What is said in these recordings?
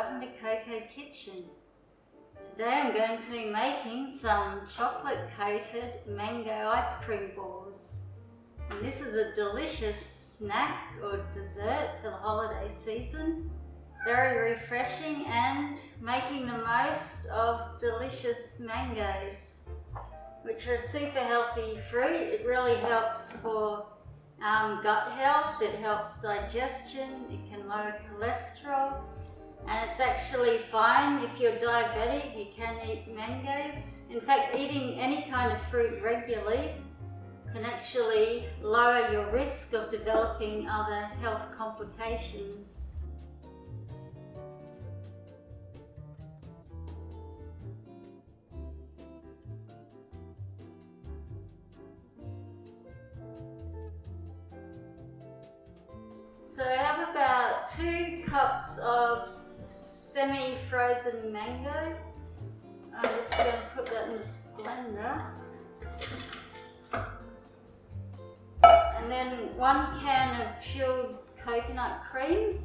Lavender Coco kitchen. Today I'm going to be making some chocolate coated mango ice cream balls. And this is a delicious snack or dessert for the holiday season. Very refreshing and making the most of delicious mangoes, which are a super healthy fruit. It really helps for gut health, it helps digestion, it can lower cholesterol, and it's actually fine if you're diabetic, you can eat mangoes. In fact, eating any kind of fruit regularly can actually lower your risk of developing other health complications. So I have about 2 cups of semi-frozen mango. I'm just going to put that in the blender. And then 1 can of chilled coconut cream.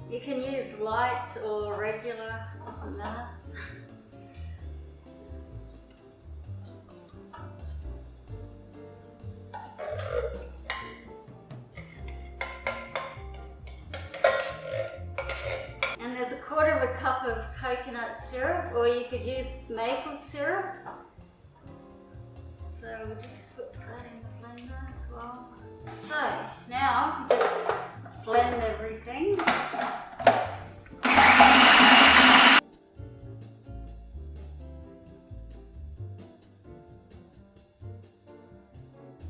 You can use light or regular, doesn't matter. And there's 1/4 cup of coconut syrup, or you could use maple syrup. So we'll just put that in the blender as well. So now just blend everything.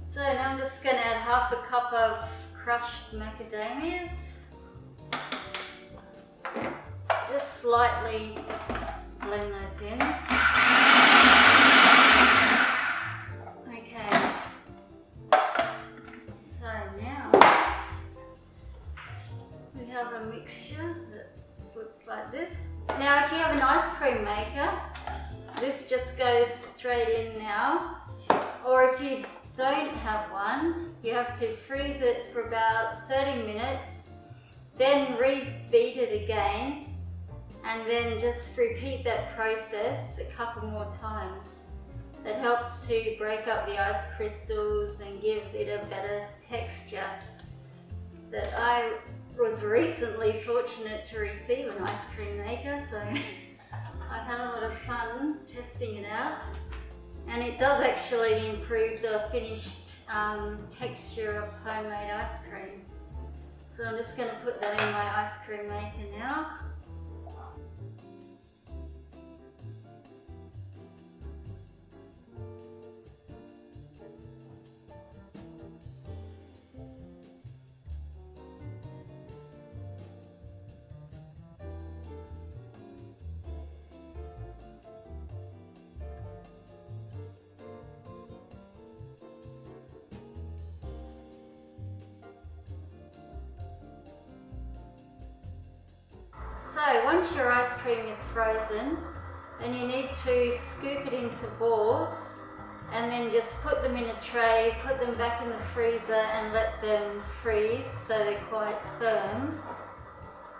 So now I'm just going to add 1/2 cup of crushed macadamias. Just slightly blend those in. Okay, so now we have a mixture that looks like this. Now if you have an ice cream maker, this just goes straight in now, or if you don't have one, you have to freeze it for about 30 minutes, then rebeat it again, and then just repeat that process a couple more times. That helps to break up the ice crystals and give it a better texture. That I was recently fortunate to receive an ice cream maker, so I had a lot of fun testing it out. And it does actually improve the finished texture of homemade ice cream. So I'm just going to put that in my ice cream maker now. So once your ice cream is frozen, then you need to scoop it into balls and then just put them in a tray, put them back in the freezer and let them freeze so they're quite firm.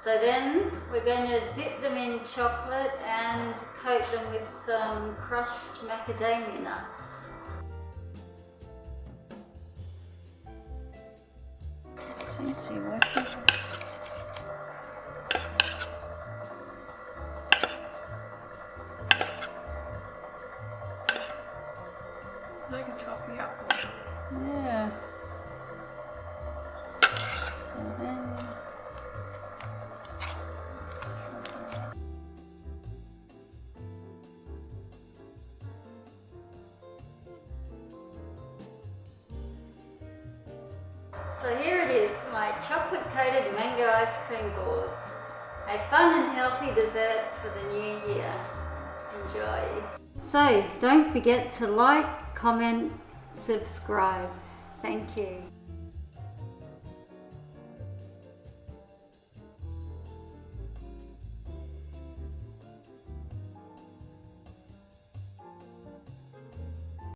So then we're going to dip them in chocolate and coat them with some crushed macadamia nuts. Seems to be working. It's like a toffee apple. Yeah. So then so here it is, my chocolate coated mango ice cream balls. A fun and healthy dessert for the new year. Enjoy. So don't forget to like, comment, subscribe. Thank you.